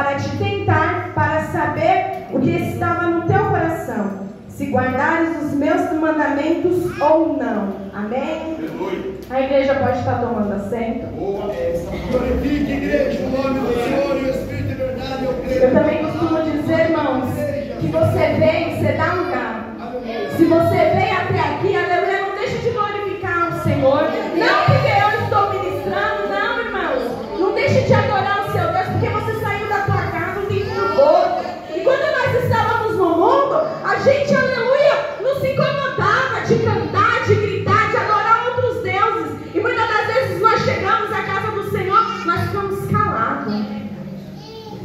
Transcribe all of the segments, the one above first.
para te tentar, para saber o que estava no teu coração, se guardares os meus mandamentos ou não. Amém? A igreja pode estar tomando assento. Glorifique, igreja, o nome do Senhor e o Espírito de verdade. Eu também costumo dizer, irmãos, que você vem, você dá lugar. Se você vem até aqui, aleluia, não deixe de glorificar o Senhor. Não porque eu estou ministrando, não, irmãos. Não deixe de adorar o seu Deus, porque você saiu da tua casa, um tempo do outro. E quando nós estávamos no mundo, a gente, aleluia, não se incomodava de cantar, de gritar, de adorar outros deuses. E muitas das vezes nós chegamos à casa do Senhor, nós ficamos calados,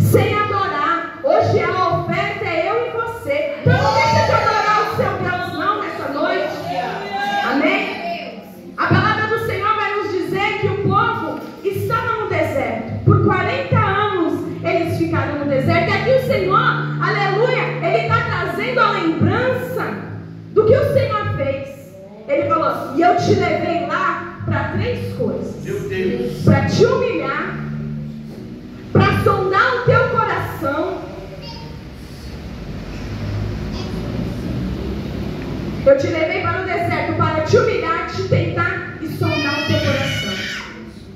sem adorar. Hoje a oferta é eu e você. Então não deixa de adorar o seu Deus não nessa noite. Amém? A palavra do Senhor vai nos dizer que o povo estava no deserto. Por 40 anos eles ficaram no deserto. E aqui o Senhor, aleluia, Ele está trazendo a lembrança do que o Senhor fez. Ele falou, e eu te levei lá para 3 coisas. Meu Deus. Para te humilhar, para sondar o teu coração. Eu te levei para o deserto para te humilhar, te tentar e sondar o teu coração.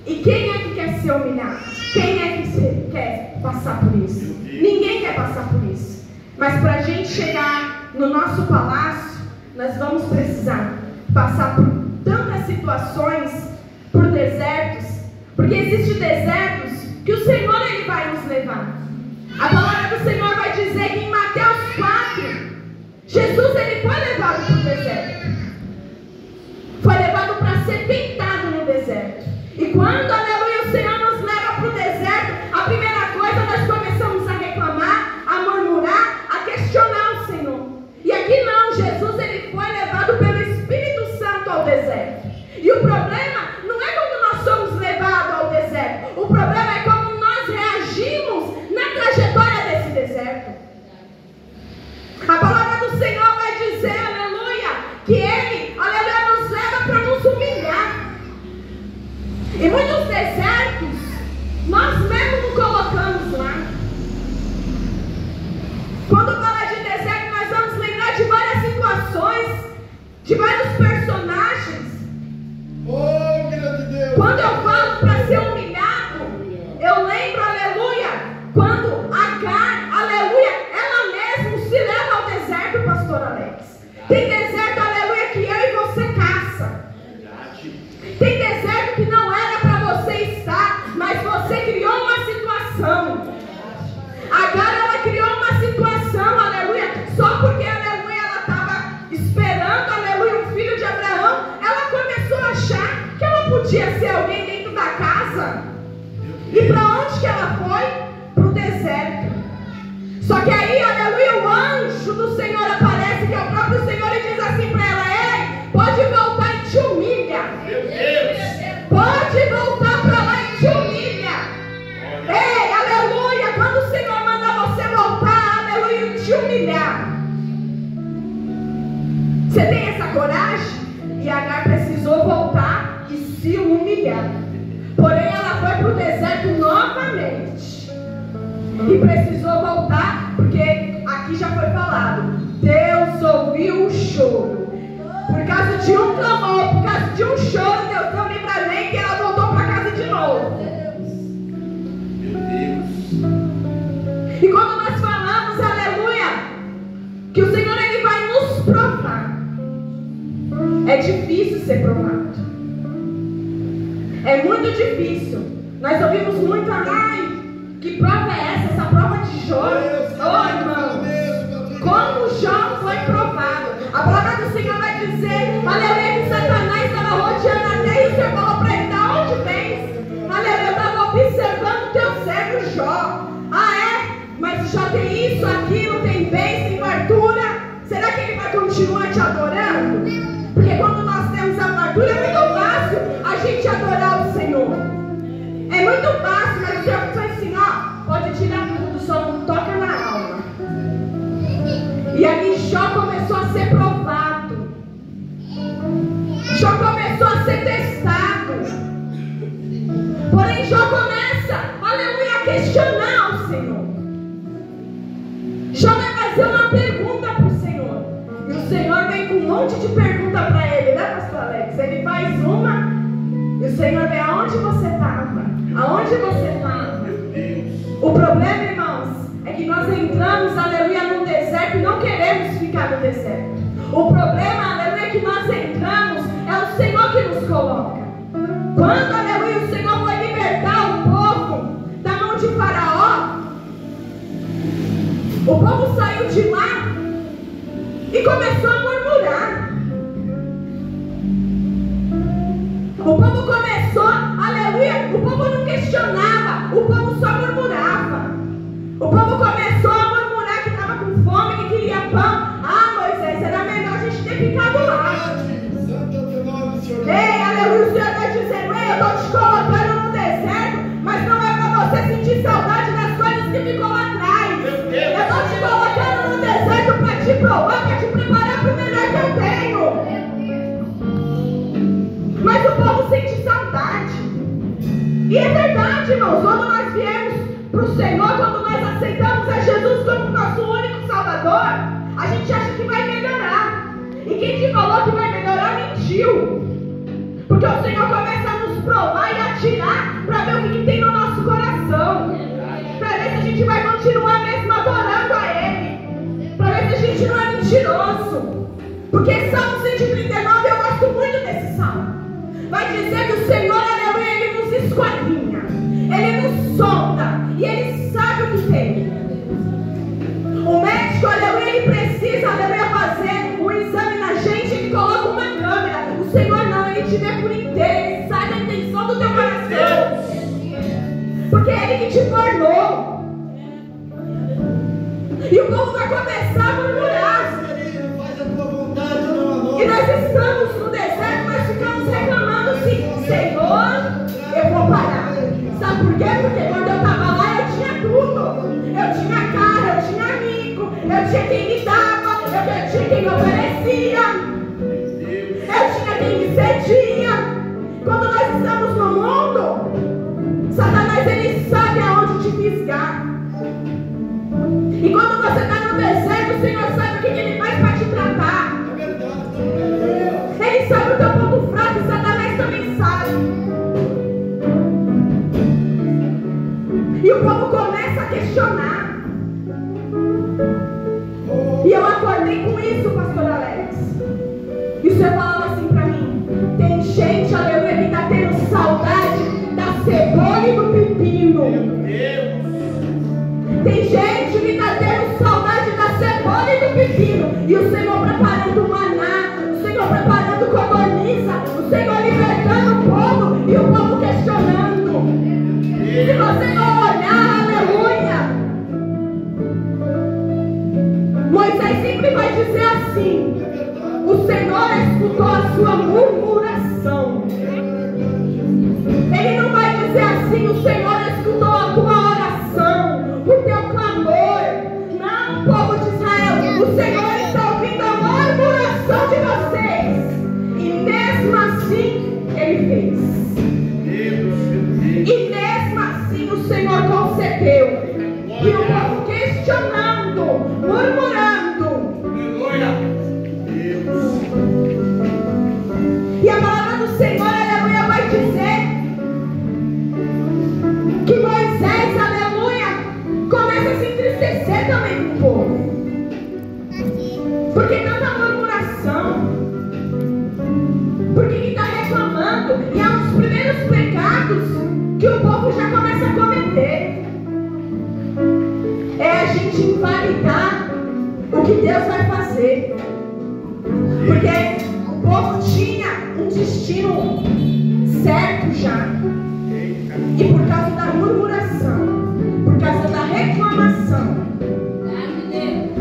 E quem é que quer ser humilhado? Quem é que quer passar por isso? Ninguém quer passar por isso. Mas para a gente chegar no nosso palácio, nós vamos precisar passar por tantas situações, por desertos, porque existem desertos que o Senhor Ele vai nos levar. A palavra do Senhor vai dizer que em Mateus 4, Jesus Ele foi levado para o deserto. Foi levado para ser tentado no deserto. E quando, aleluia, o Senhor nos leva para o deserto, a primeira coisa nós começamos a reclamar, a murmurar, a questionar o Senhor. E aqui não, Jesus Ele foi levado pelo Espírito Santo ao deserto. E o problema não é como nós somos levados ao deserto. O problema é como nós reagimos na trajetória desse deserto. A palavra do Senhor vai dizer, aleluia, que Ele, aleluia, nos leva para nos humilhar. E muitos desertos, nós mesmos nos colocamos lá. Quando fala de deserto, nós vamos lembrar de várias situações, de vários personagens. Oh, grande Deus. Quando eu falo para ser humilhado, eu lembro, aleluia, quando Agar, aleluia, ela mesma se leva ao deserto, pastor Alex. Tem deserto, aleluia, que eu e você caça. Tem deserto que não era para você estar, mas você criou uma situação. Agar, ela criou uma situação, aleluia, só porque, aleluia, ela estava esperando, aleluia, um filho de Abraão. Ela começou a achar que ela podia ser alguém dentro da casa. E para onde que ela foi? Para o deserto. Só que aí, aleluia, o anjo do Senhor aparece, que é o próprio Senhor, e diz assim para ela: ei, pode voltar e te humilha. Meu Deus. Pode voltar para lá e te humilha. Ei, aleluia, quando o Senhor manda você voltar, aleluia, e te humilhar, você tem essa coragem? E Agar precisou voltar e se humilhar. Porém, ela foi para o deserto novamente. E precisou voltar, porque aqui já foi falado, Deus ouviu o choro. Por causa de um clamor, por causa de um choro, Deus deu livramento e ela voltou para casa de novo. Meu Deus. E quando nós falamos, aleluia, que o Senhor Ele vai nos provar, é difícil ser provado. É muito difícil. Nós ouvimos muito, ai, que prova é essa? Essa prova de Jó. Oh, irmão, como Jó foi provado. A palavra do Senhor vai dizer, aleluia, que Satanás estava rodeando a terra e o Senhor falou para ele: da onde vens? Aleluia, eu estava observando o teu servo Jó. Ah, é? Mas Jó tem isso, aquilo, tem bens, tem fartura. Será que ele vai continuar te adorando? Porque quando nós temos a fartura, é muito fácil a gente adorar o Senhor. É muito fácil, mas o Senhor diz assim, ó, pode tirar tudo, só não toca na alma. E aí Jó começou a ser provado. Jó começou a ser testado. Porém Jó começa, aleluia, a questionar o Senhor. monte de perguntas para ele, né, pastor Alex? Ele faz uma e o Senhor vê aonde você estava. Aonde você estava. O problema, irmãos, é que nós entramos, aleluia, num deserto e não queremos ficar no deserto. O problema, aleluia, é que nós entramos, é o Senhor que nos coloca. Quando, aleluia, o Senhor foi libertar o povo da mão de Faraó, o povo saiu de lá e começou a murmurar. O povo começou, aleluia, o povo não questionava, o povo só murmurava. O povo começou a murmurar que estava com fome, que queria pão. Ah, Moisés, era melhor a gente ter ficado lá. Ei, aleluia, o Senhor está dizendo, ei, eu estou te colocando no deserto, mas não é para você sentir saudade das coisas que ficou lá atrás. Eu estou te colocando no deserto para te provar, para te preparar para o melhor que eu tenho. Mas o povo sente saudade. E é verdade, irmãos, quando nós viemos para o Senhor, quando nós aceitamos a Jesus como nosso único Salvador, a gente acha que vai melhorar. E quem te falou que vai melhorar mentiu. Porque o Senhor começa a nos provar e a tirar para ver o que tem no nosso coração. Para ver se a gente vai continuar mesmo adorando a Ele. Para ver se a gente não é mentiroso. Porque Salmo 139, eu gosto muito desse salmo. Vai dizer que o Senhor, aleluia, Ele nos esquadrinha. Ele nos sonda. E Ele sabe o que tem. O médico, aleluia, ele precisa, aleluia, fazer um exame na gente. Ele coloca uma câmera. O Senhor não, Ele te vê por inteiro. Ele sabe a intenção do teu coração. Porque é Ele que te formou. E o povo vai começar a murmurar. E nós estamos no deserto, nós ficamos reclamando assim, Senhor, eu vou parar. Sabe por quê? Porque quando eu estava lá, eu tinha tudo. Eu tinha carro, eu tinha amigo, eu tinha quem me dava, eu tinha quem me oferecia, eu tinha quem me cedia. Quando nós estamos no mundo, Satanás, ele sabe aonde te fisgar. E quando você está no deserto, o Senhor sabe o que Ele faz para te tratar. Ele sabe o teu ponto fraco e Satanás também sabe. E o povo começa a questionar. E eu acordei com isso, pastor Alex. E o Senhor falava assim para mim: tem gente, aleluia, que está tendo saudade da cebola e do pepino. Tem gente que está tendo saudade da cebola e do pepino. E o Senhor preparando o maná, o Senhor preparando codorniza, o Senhor libertando o povo e o povo questionando. Se você não olhar, aleluia, Moisés sempre vai dizer assim: o Senhor escutou a sua murmuração. Ele não vai dizer assim: o Senhor escutou a tua oração, o teu clamor. Não, povo de Israel, o Senhor está ouvindo a murmuração de vocês. E mesmo assim, Ele fez. E mesmo assim, o Senhor concedeu. E o povo questionando, murmurando. E a palavra do Senhor, aleluia, vai dizer que Moisés, aleluia, começa a se entristecer também com o povo. Porque tanta murmuração, porque está reclamando, e é um dos primeiros pecados que o povo já começa a cometer. É a gente invalidar o que Deus vai fazer. Porque o povo tinha um destino certo já. E por causa da murmuração, por causa da reclamação,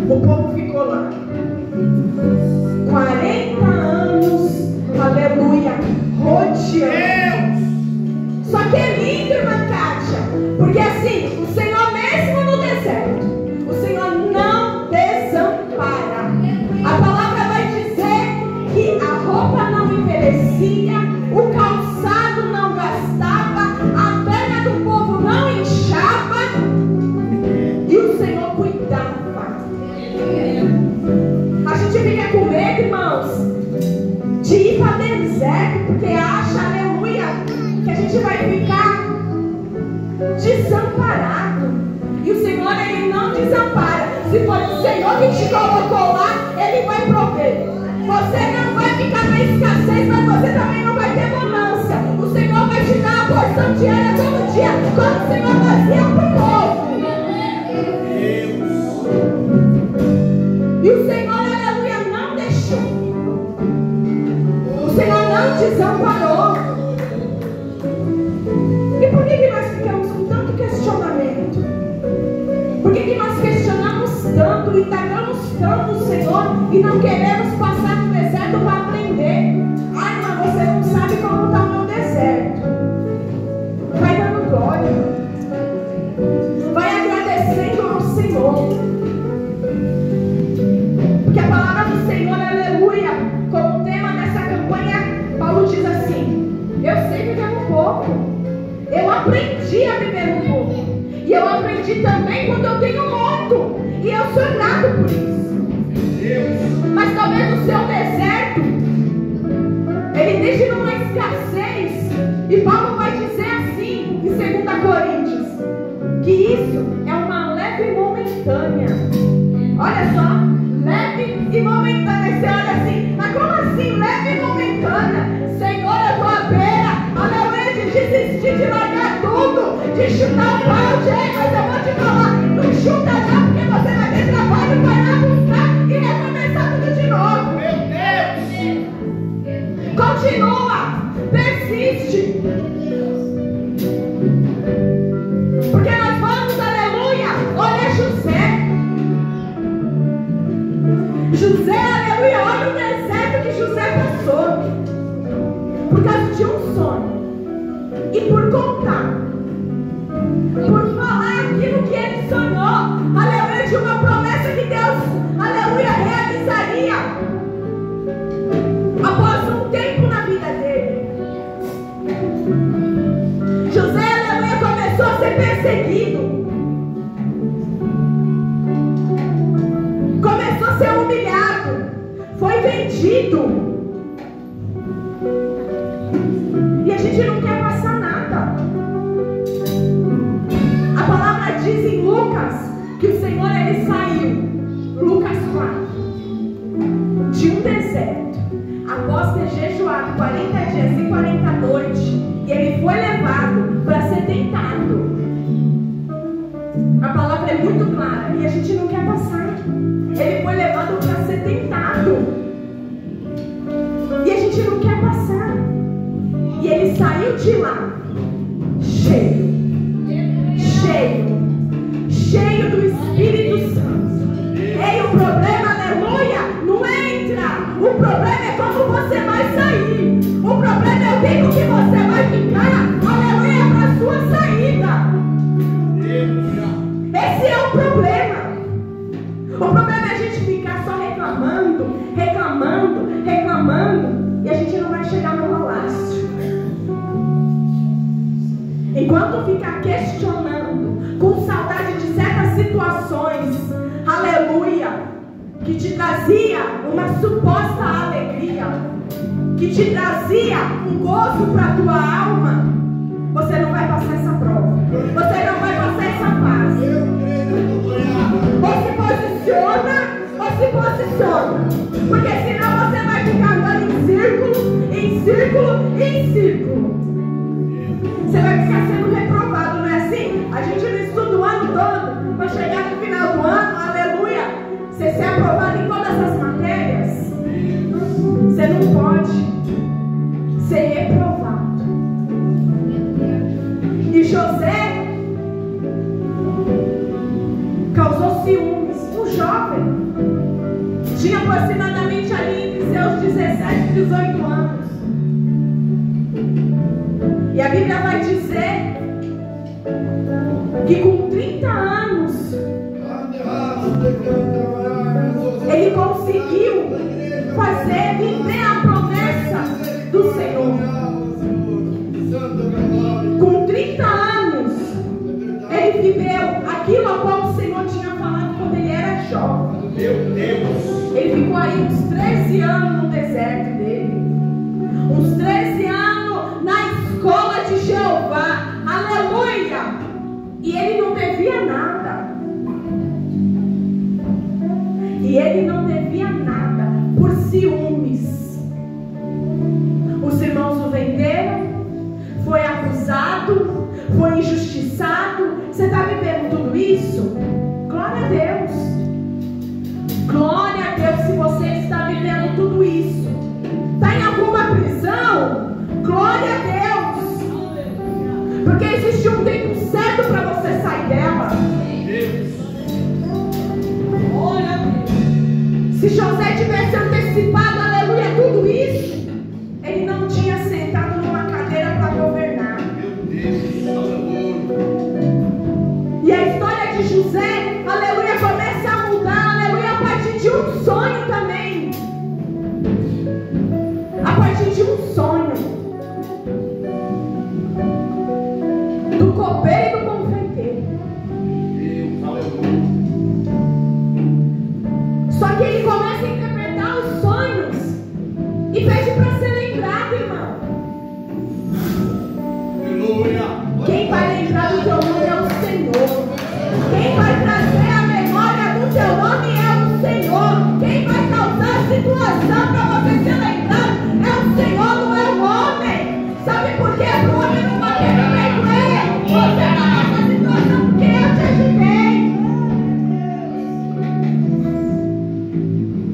o povo ficou lá 40 anos, aleluia, rodeando. Só que é lindo, irmã Kátia, porque assim, o Senhor mesmo no deserto, o Senhor não desampara. A palavra vai dizer que a roupa não envelhecia, o calçado não gastava, a perna do povo não inchava, e o Senhor cuidava. A gente fica com medo, irmãos, porque acha, aleluia, que a gente vai ficar desamparado. E o Senhor, Ele não desampara. Se for o Senhor que te colocou lá, Ele vai prover. Você não vai ficar na escassez, mas você também não vai ter bonança. O Senhor vai te dar a porção diária todo dia, como o Senhor fazia para o povo. E o Senhor, aleluia, não deixou. O Senhor não desamparou. E por que nós ficamos com tanto questionamento? Por que nós questionamos tanto, indagamos tanto o Senhor e não queremos passar no deserto para aprender? Ai, mas você não sabe como está o meu deserto. Vai dando glória. Vai agradecendo ao Senhor. Porque a palavra do Senhor, aleluia, como tema dessa campanha, Paulo diz assim: eu sei viver um pouco. Eu aprendi a viver um pouco. E eu aprendi também quando eu tenho muito. E eu sou grato por isso. Mas talvez no seu deserto, ele deixe numa escassez. E Paulo vai dizer assim, em 2 Coríntios, que isso é uma leve e momentânea. Olha só, leve e momentânea. Você olha assim, mas como assim, leve e momentânea? Senhor, eu estou à beira, aleluia, de desistir, de largar tudo, de chutar o balde. Mas eu vou te falar, não chuta não, porque você vai ter trabalho para ir lá buscar e recomeçar tudo de novo. Meu Deus! Continua, persiste. Porque nós vamos, aleluia, olha José. José, aleluia, olha o deserto que José passou. Por causa de um sonho. E por contar. Por falar aquilo que ele sonhou. Aleluia, de uma promessa que Deus, aleluia, realizaria. Após um tempo na vida dele. José, aleluia, começou a ser perseguido. Começou a ser humilhado. Foi vendido. E a gente não quer passar nada. A palavra diz em Lucas que o Senhor, ele saiu, Lucas 4, de um deserto, após ter jejuado 40 dias e 40 noites, e ele foi levado para ser tentado. A palavra é muito clara e a gente não quer passar. Ele foi levado para ser tentado e a gente não quer passar. E ele saiu de lá cheio do Espírito Santo. E o problema, aleluia, não é entrar. O problema é como você vai sair. O problema é o tempo que você vai ficar, aleluia, para a sua saída. Esse é o problema. O problema é a gente ficar só reclamando, e a gente não vai chegar no palácio. Enquanto ficar questionando, com saudade de certas situações, aleluia, que te trazia uma suposta alegria, que te trazia um gozo para a tua alma, você não vai passar essa prova, você não vai passar essa paz. Ou se posiciona, porque senão você vai ficar andando em círculo. Você vai ficar sendo reprovado, não é assim? A gente não estuda o ano todo, para chegar no final do ano, aleluia, você ser aprovado em todas as matérias. Você não pode ser reprovado. E José causou ciúmes. Um jovem tinha aproximadamente ali entre seus 17 e 18 anos. E a Bíblia vai dizer que com 30 anos ele conseguiu viver a promessa do Senhor. Com 30 anos ele viveu aquilo a qual o Senhor tinha falado quando ele era jovem. Meu Deus! Ele ficou aí uns 13 anos no deserto dele. Uns 13 anos devia nada. E ele não devia nada por ciúmes. Os irmãos o venderam, foi acusado, foi injustiçado. Você está vivendo tudo isso? Glória a Deus. Glória a Deus se você está vivendo tudo isso. Está em alguma prisão? Glória a Deus. Porque existe um tempo certo para você sair dela. Se José tivesse antecipado, aleluia, tudo isso, ele não tinha sentado numa cadeira para governar. E a história de José, aleluia, começa a mudar, aleluia, a partir de um sonho também. A partir de um sonho. Do copeiro e do confeiteiro. Só que ele começa a interpretar os sonhos e pede para ser lembrado, irmão. Quem vai lembrar do teu nome é o Senhor. Quem vai trazer a memória do teu nome é o Senhor. Quem vai causar a situação para você ser lembrado é o Senhor, não é o homem. Sabe por quê? Para o homem não bater no peito dele. Você está nessa situação porque eu te ajudei.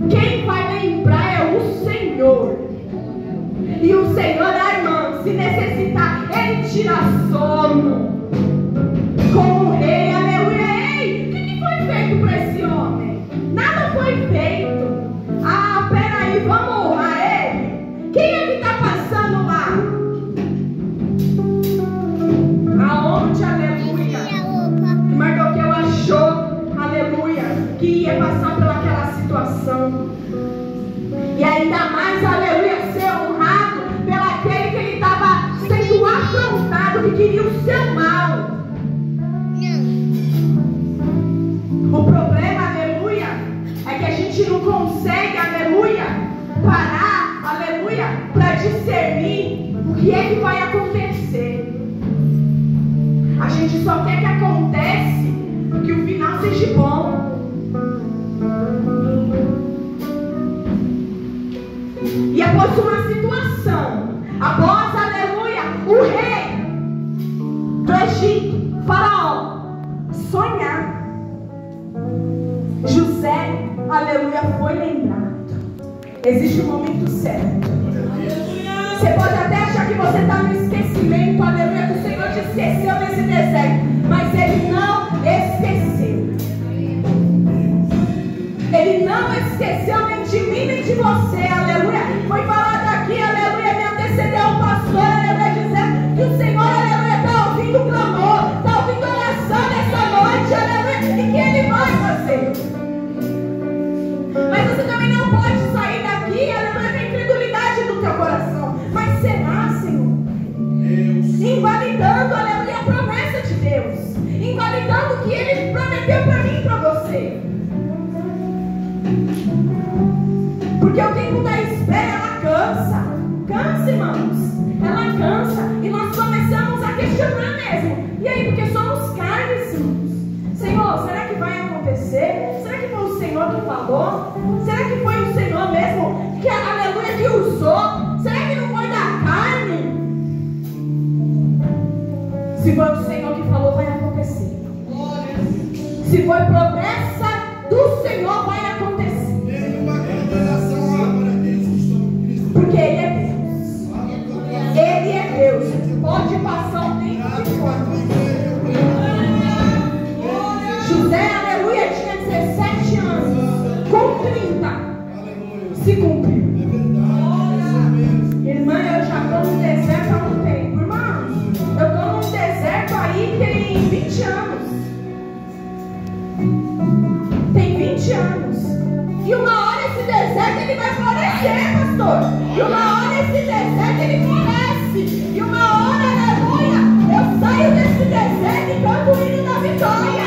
Quem vai lembrar é o Senhor. E o Senhor, irmão, se necessitar, Ele tira sono. Como rei, aleluia. Ei, o que foi feito para esse homem? Nada foi feito. Ah, peraí, vamos honrar ele. Quem é que está passando lá? Aonde, aleluia? Mardoqueu achou, aleluia, que ia passar pelaquela situação. E ainda mais, aleluia, ser honrado pelaquele que ele estava sendo afrontado, que queria o seu mal. O problema, aleluia, é que a gente não consegue, aleluia, parar, aleluia, para discernir o que é que vai acontecer. A gente só quer que aconteça, que o final seja bom. E após uma situação, após, aleluia, o rei do Egito, Faraó, sonhar, José, aleluia, foi lembrado. Existe um momento certo. Você pode até achar que você está no esquecimento, aleluia, que o Senhor te esqueceu nesse deserto, mas Ele não esqueceu. Ele não esqueceu nem de mim, nem de você, aleluia. Foi falado aqui, aleluia, me antecedeu um pastor, aleluia, dizendo que o Senhor, aleluia, está ouvindo o clamor, está ouvindo a oração nessa noite, aleluia, e que Ele vai fazer. Mas você também não pode sair daqui, aleluia, com a incredulidade do teu coração. Mas será, Senhor? Invalidando, aleluia, a promessa de Deus, invalidando o que Ele prometeu para mim e para você. Porque o tempo da espera, ela cansa. Cansa, irmãos. Ela cansa. E nós começamos a questionar mesmo. E aí, porque somos carnes, irmãos. Senhor, será que vai acontecer? Será que foi o Senhor que falou? Será que foi o Senhor mesmo que, aleluia, que usou? Será que não foi da carne? Se foi o Senhor que falou, vai acontecer. Se foi promessa do Senhor, vai acontecer. Porque Ele é Deus. Ele é Deus. Pode passar o tempo que for. José, aleluia, tinha 17 anos. Com 30 se cumpriu. Irmã, eu já estou no deserto há um tempo. Irmã, eu estou num deserto aí tem 20 anos. Tem 20 anos. E uma hora esse deserto ele vai florescer, pastor. E uma hora esse deserto ele floresce. E uma hora, aleluia, eu saio desse deserto e canto o hino da vitória.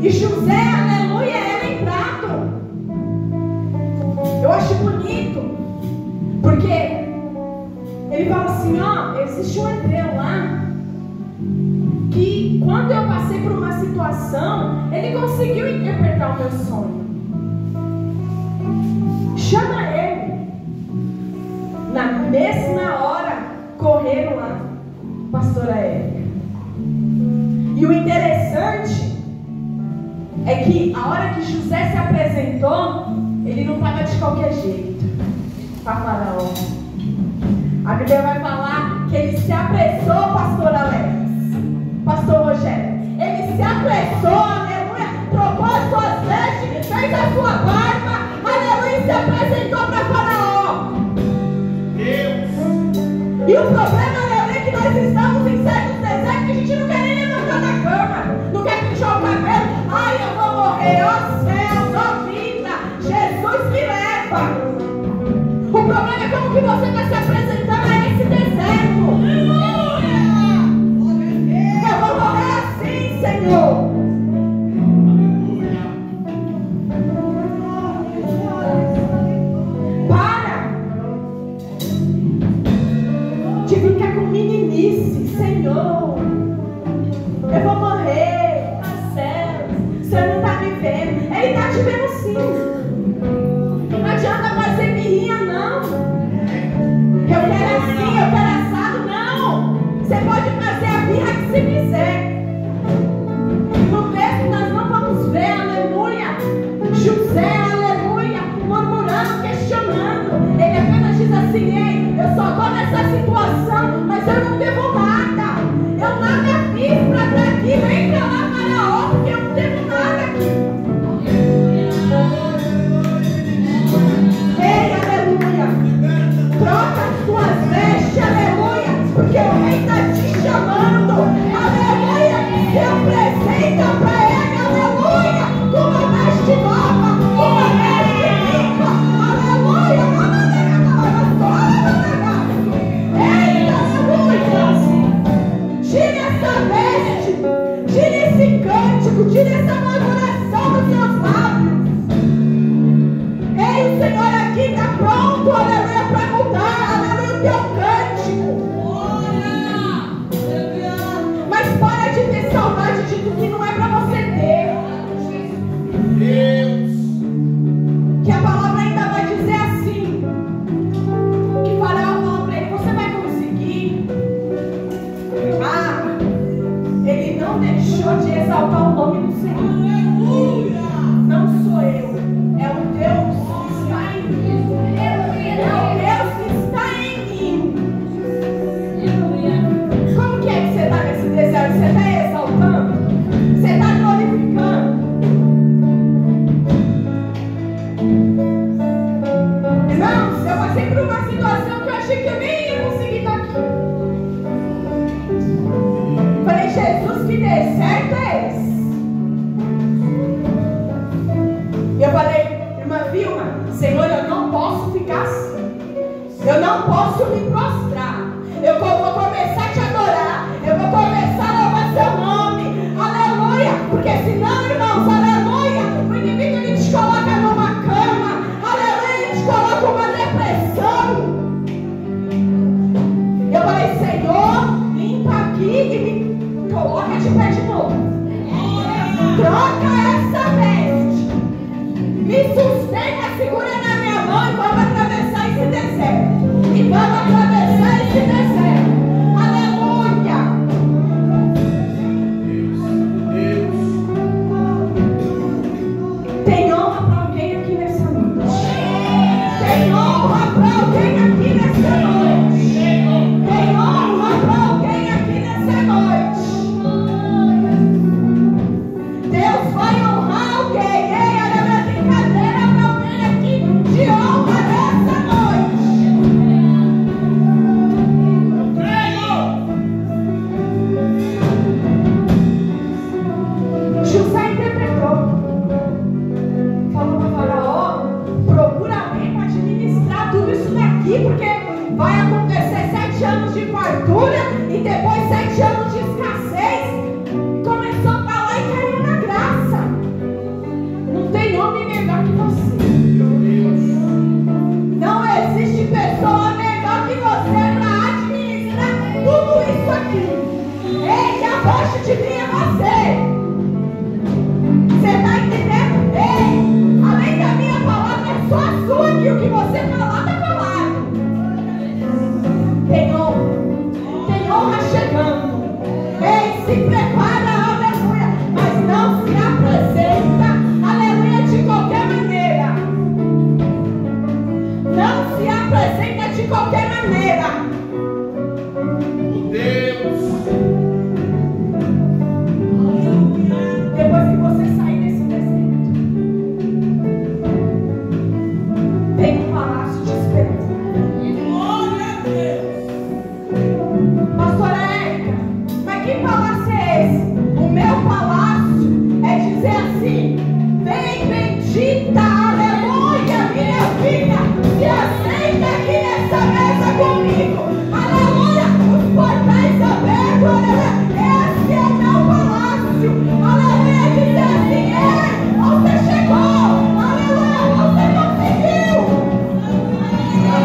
E José, aleluia, é lembrado. Eu acho bonito, porque ele fala Irmão, existe um hebreu lá que, quando eu passei por uma situação, ele conseguiu interpretar o meu sonho. Chama ele. Na mesma hora, correram lá, pastora Érica. E o interessante é que a hora que José se apresentou, ele não estava de qualquer jeito para Faraó. A Bíblia vai falar que ele se apressou, pastor Alex, pastor Rogério. Ele se apressou, aleluia, trocou as suas vestes, fez a sua barba, aleluia, e se apresentou para Faraó. Deus. E o problema, aleluia, é que nós estamos em certos desertos que a gente não quer nem levantar da cama, não quer pintar o cabelo. Ai, eu vou morrer, ó céus, ó vida, Jesus me leva. O problema é como que você está se apresentando a esse deserto. Eu vou morrer assim, Senhor. Para de ficar com meninice, Senhor. Eu vou morrer, a céu. Você não está me vendo. Ele está te vendo sim. Não adianta fazer birrinha, não. Eu quero assim, eu quero assado, não. Você pode fazer a birra que você quiser. No texto nós não vamos ver, aleluia, José, aleluia, murmurando, questionando. Ele apenas diz assim: ei, eu só estou nessa situação, mas eu não devo nada. Eu nada fiz para estar aqui. Vem para lá, Faraó, porque eu não devo nada aqui. Ei, aleluia, troca as tuas vestes, aleluia, porque o rei está te chamando, aleluia. Se apresenta para ele, aleluia, com uma veste nova, com uma veste limpa, aleluia. Ei, aleluia, tire essa veste, tire esse cântico, tire essa murmuração dos seus lábios. Ei, o Senhor aqui está pronto, aleluia, para mudar, aleluia, o teu cântico. Mas para de ter saudade de tudo que não é para você ter. Deus. Que a palavra ainda vai dizer assim, que Faraó falou para ele: você vai conseguir. Ah, ele não deixou de exaltar o nome do Senhor. Não sou eu, é o Deus que está em mim. É o Deus que está em mim. Como que é que você está nesse deserto? Você está exaltando? Você está glorificando? Irmãos, eu passei por uma situação que eu achei que eu nem ia conseguir estar aqui. Falei: Jesus, que deserto é esse? E eu falei: irmã Vilma, Senhor, eu não posso ficar assim. Eu não posso me prostrar. Eu vou começar a te adorar. Eu vou começar a louvar seu nome. Aleluia. Porque senão, irmãos, aleluia, o inimigo ele te coloca numa cama. Aleluia, ele te coloca uma depressão. Eu falei: Senhor, limpa aqui e me coloca de pé de novo. Troca essa veste. Me sustenta, segura na minha mão e vamos atravessar esse deserto. E vamos atravessar Ei, que a voz de mim é você. Você está entendendo? Ei, além da minha palavra, é só a sua, que o que você falar está falado. Tem honra chegando. Ei, se prepara, aleluia. Mas não se apresenta, aleluia, de qualquer maneira. Não se apresenta de qualquer maneira. Depois que você sair desse deserto, tem um palácio te esperando. Glória a Deus. Pastora Érica, mas que palácio é esse? O meu palácio é dizer assim: vem bendita, aleluia, minha filha, se aceita aqui nessa mesa comigo, aleluia, os portais abertos, aleluia. Esse é o meu palácio, aleluia, dizer assim: ei, você chegou, aleluia, você conseguiu. Eu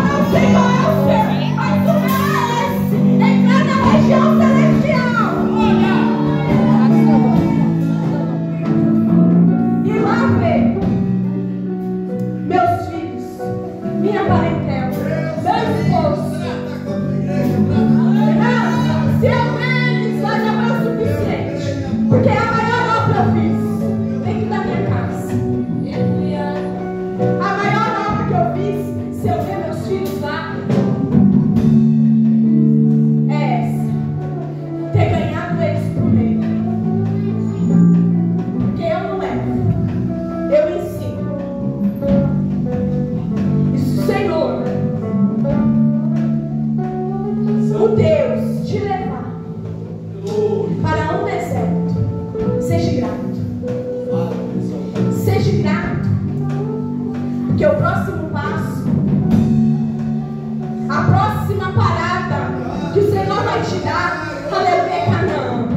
não sei qual é o seu, mas o meu é esse: entrar na região celestial. E lá ver meus filhos, minha parentela, meu esposo. Se eu ver eles lá, já foi o suficiente. Porque a maior obra eu fiz dentro da minha casa. A maior obra que eu fiz, se eu ver meus filhos lá, é essa: ter ganhado eles por meio. Porque eu não levo, eu ensino. E se o Senhor, o Deus, te levar para um deserto, seja grato. Seja grato. Porque o próximo passo, a próxima parada que o Senhor vai te dar, aleluia, é Canaã.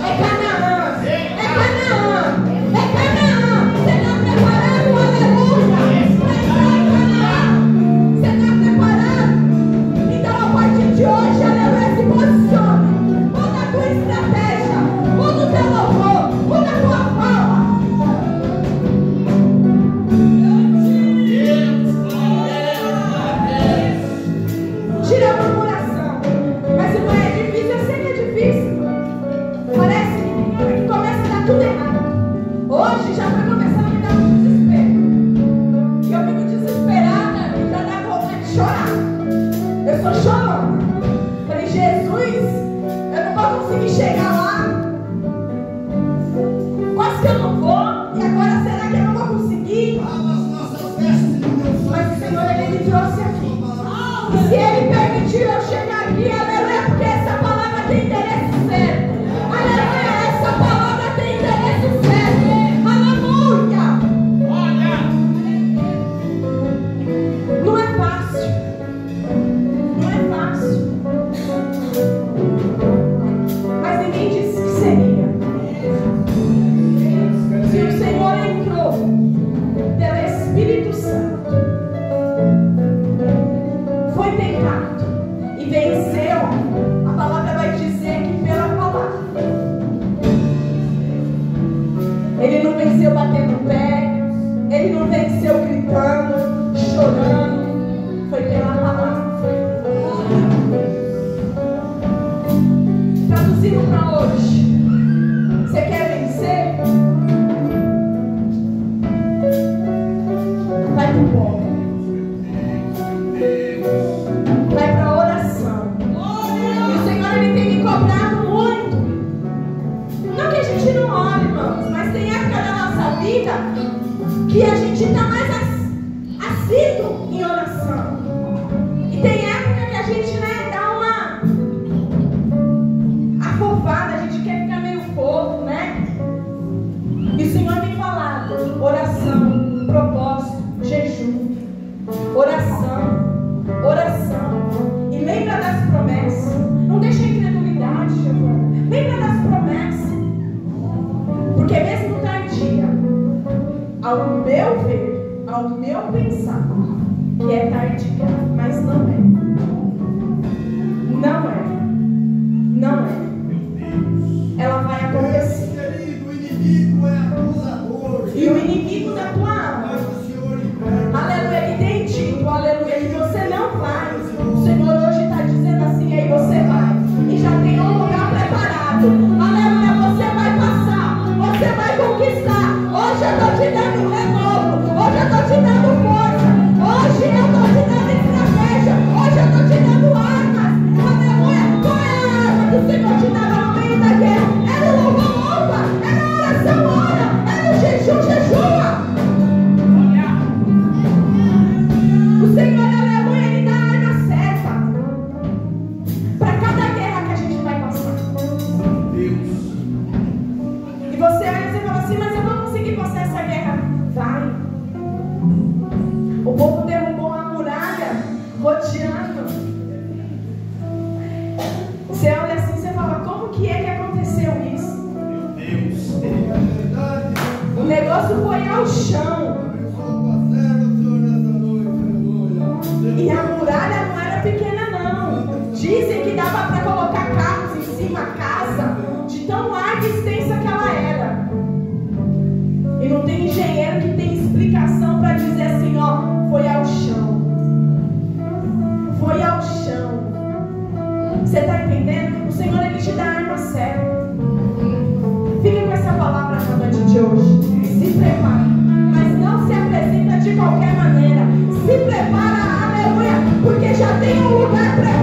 É Canaã. É Canaã. É Canaã. Você está preparado, aleluia, para entrar em Canaã? Você está preparado? Então, a partir de hoje, aleluia, se posicione. Muda a tua estratégia. Muda o teu louvor. Muda a tua fala. Tira a murmuração. Mas se não é difícil, eu sei que é difícil. Parece que começa a dar tudo errado. Hoje já vai começar a me dar um desespero. E eu fico desesperada e já dá vontade de chorar. Eu sou chorona. Falei: Jesus, eu não vou conseguir chegar lá. Quase que eu não vou. E agora será que eu não vou conseguir? Mas o Senhor, Ele me trouxe aqui. E se Ele permitiu eu chegar aqui, aleluia, porque essa palavra tem interesse sério. Aleluia, essa palavra tem interesse sério. Aleluia. Não é fácil. Não é fácil. Mas ninguém disse que seria. Se o Senhor entrou pelo Espírito Santo, foi tentado e venceu, a palavra vai dizer que pela palavra. Ele não venceu batendo o pé, ele não venceu gritando, chorando, foi pela palavra. Traduzindo para hoje, você quer vencer? Vai pro pó. Vai para a oração. E o Senhor, Ele tem me cobrado muito. Não que a gente não ore, irmãos, mas tem época da nossa vida que a gente está mais assíduo em oração. E tem época que a gente, dá uma afofada, a gente quer ficar meio fofo, né? E o Senhor tem falado: oração, propósito, jejum, oração. Oração. E lembra das promessas. Não deixa a incredulidade, Giovana. Lembra das promessas. Porque mesmo tardia, ao meu ver, ao meu pensar, que é tardia, mas não é. Não é. poderoso foi ao chão. E a muralha não era pequena, não. Dizem que dava para colocar carros em cima, casa, de tão larga e extensa que ela era. E não tem engenheiro que tem explicação para dizer assim, ó, foi ao chão. Foi ao chão. Você está entendendo? O Senhor, Ele te dá a arma certa. Fique com essa palavra na noite de hoje. Se prepara. Mas não se apresenta de qualquer maneira. Se prepara, aleluia, porque já tem um lugar preparado.